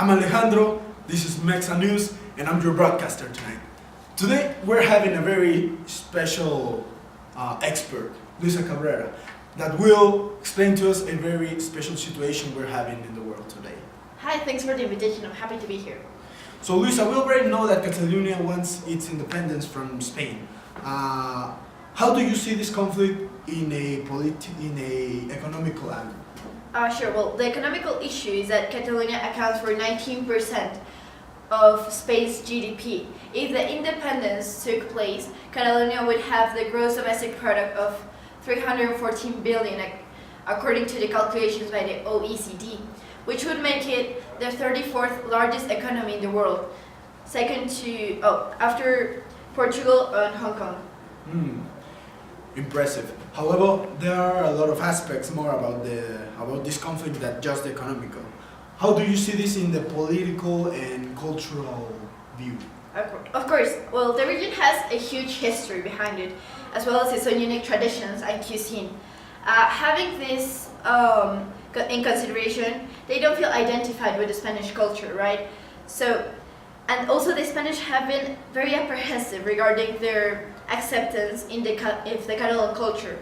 I'm Alejandro, this is Mexa News, and I'm your broadcaster tonight. Today we're having a very special expert, Luisa Cabrera, that will explain to us a very special situation we're having in the world today. Hi, thanks for the invitation. I'm happy to be here. So Luisa, we already know that Catalonia wants its independence from Spain. How do you see this conflict in a economical angle? Sure. Well, the economical issue is that Catalonia accounts for 19% of Spain's GDP. If the independence took place, Catalonia would have the gross domestic product of 314 billion, according to the calculations by the OECD, which would make it the 34th largest economy in the world, after Portugal and Hong Kong. Impressive. However, there are a lot of aspects more about this conflict than just the economical. How do you see this in the political and cultural view? Of course, well, the region has a huge history behind it, as well as its own unique traditions and cuisine. Having this in consideration, they don't feel identified with the Spanish culture, right? And also the Spanish have been very apprehensive regarding their acceptance in the Catalan culture.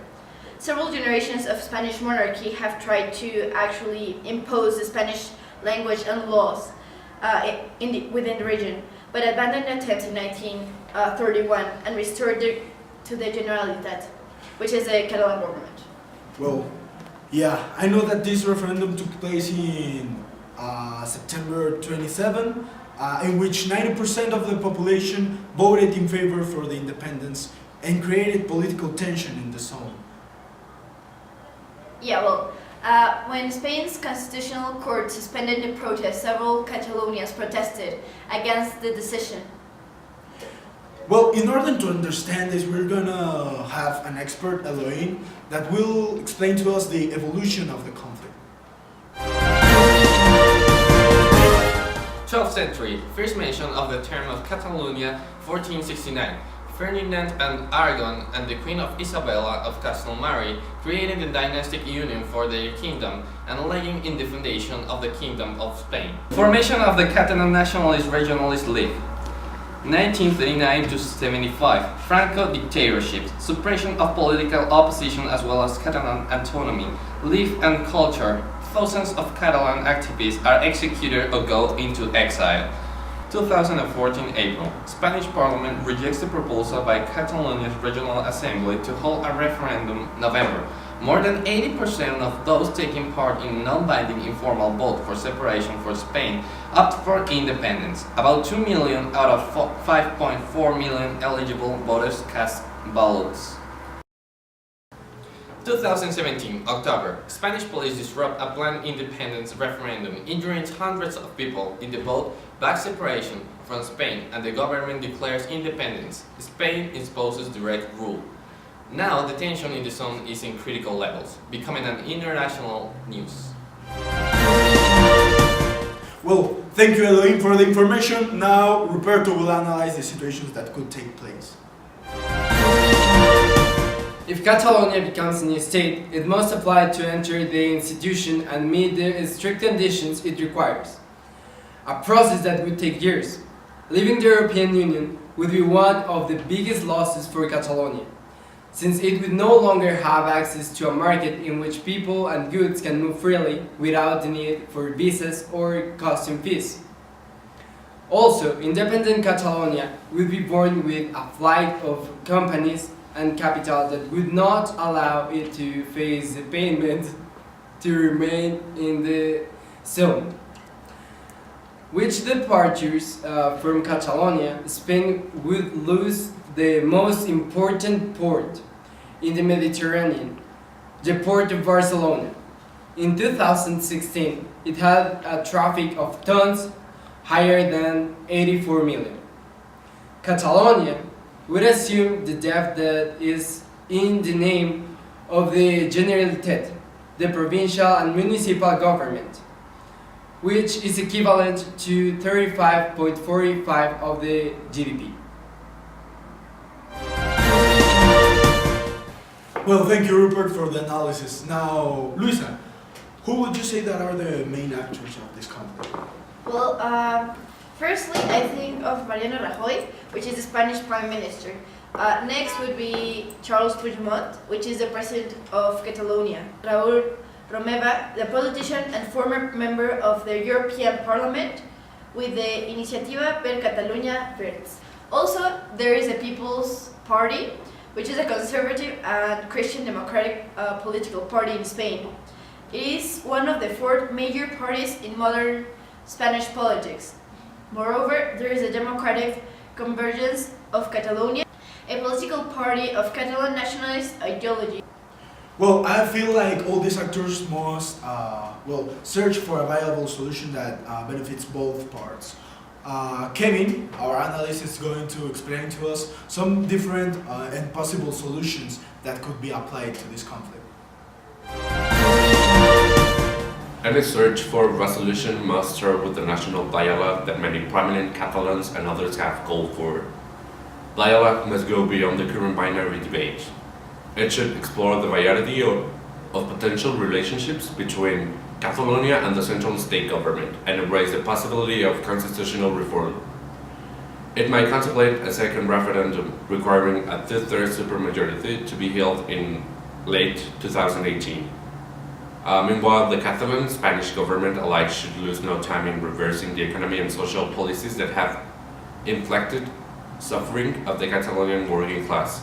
Several generations of Spanish monarchy have tried to actually impose the Spanish language and laws within the region, but abandoned attempts in 1931 and restored to the Generalitat, which is a Catalan government. Well, yeah, I know that this referendum took place in September 27, in which 90% of the population voted in favor for the independence and created political tension in the zone. Yeah, well, when Spain's constitutional court suspended the protest, several Catalonians protested against the decision. Well, in order to understand this, we're gonna have an expert, Elohim, that will explain to us the evolution of the conflict. 12th century, first mention of the term of Catalonia, 1469. Ferdinand and Aragon and the Queen of Isabella of Castelmari created a dynastic union for their kingdom and laying in the foundation of the Kingdom of Spain. Formation of the Catalan Nationalist Regionalist League. 1939 to 75, Franco dictatorship, suppression of political opposition as well as Catalan autonomy, life and culture. Thousands of Catalan activists are executed or go into exile. 2014 April, Spanish Parliament rejects the proposal by Catalonia's Regional Assembly to hold a referendum November. More than 80% of those taking part in non-binding informal vote for separation for Spain opt for independence. About 2 million out of 5.4 million eligible voters cast ballots. 2017 October, Spanish police disrupt a planned independence referendum, injuring hundreds of people in the vote back separation from Spain, and the government declares independence. Spain imposes direct rule. Now the tension in the zone is in critical levels, becoming an international news. Well, thank you, Elohim, for the information. Now, Ruperto will analyze the situations that could take place. If Catalonia becomes a new state, it must apply to enter the institution and meet the strict conditions it requires. A process that would take years. Leaving the European Union would be one of the biggest losses for Catalonia, since it would no longer have access to a market in which people and goods can move freely without the need for visas or custom fees. Also, independent Catalonia would be born with a flight of companies and capital that would not allow it to face the payment to remain in the zone. With departures from Catalonia, Spain would lose the most important port in the Mediterranean, the port of Barcelona. In 2016, it had a traffic of tons higher than 84 million. Catalonia would assume the debt that is in the name of the Generalitat, the provincial and municipal government, which is equivalent to 35.45% of the GDP. Well, thank you, Rupert, for the analysis. Now, Luisa, who would you say that are the main actors of this conflict? Well, firstly, I think of Mariano Rajoy, which is the Spanish Prime Minister. Next would be Charles Puigdemont, which is the President of Catalonia. Raúl Romeva, the politician and former member of the European Parliament with the Iniciativa per Catalunya Verds. Also, there is a People's Party, which is a conservative and Christian democratic political party in Spain. It is one of the four major parties in modern Spanish politics. Moreover, there is a Democratic Convergence of Catalonia, a political party of Catalan nationalist ideology. Well, I feel like all these actors must search for a viable solution that benefits both parts. Kevin, our analyst, is going to explain to us some different and possible solutions that could be applied to this conflict. Any search for resolution must start with the national dialogue that many prominent Catalans and others have called for. Dialogue must go beyond the current binary debate. It should explore the variety of potential relationships between Catalonia and the central state government and embrace the possibility of constitutional reform. It might contemplate a second referendum requiring a two-thirds supermajority to be held in late 2018. Meanwhile, the Catalan Spanish government alike should lose no time in reversing the economy and social policies that have inflicted suffering of the Catalonian working class.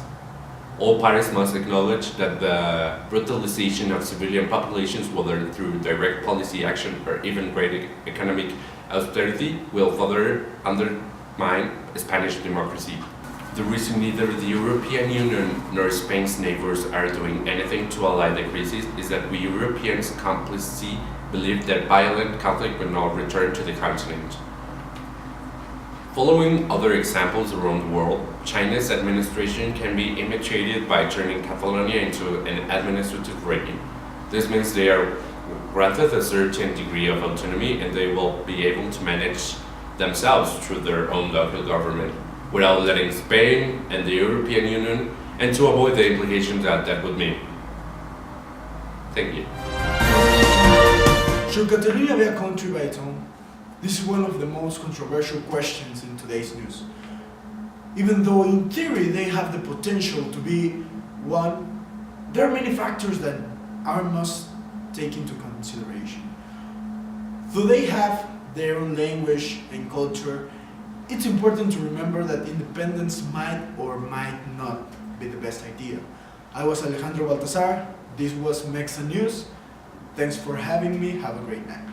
All parties must acknowledge that the brutalization of civilian populations, whether through direct policy action or even great economic austerity, will further undermine Spanish democracy. The reason neither the European Union nor Spain's neighbors are doing anything to allay the crisis is that we Europeans complicitly believe that violent conflict will not return to the continent. Following other examples around the world, China's administration can be imitated by turning Catalonia into an administrative region. This means they are granted a certain degree of autonomy and they will be able to manage themselves through their own local government without letting Spain and the European Union, and to avoid the implications that would mean. Thank you. Should Catalonia be a country by its own? This is one of the most controversial questions in today's news. Even though in theory they have the potential to be one, there are many factors that must take into consideration. Though they have their own language and culture, it's important to remember that independence might or might not be the best idea. I was Alejandro Baltazar. This was Mexa News. Thanks for having me. Have a great night.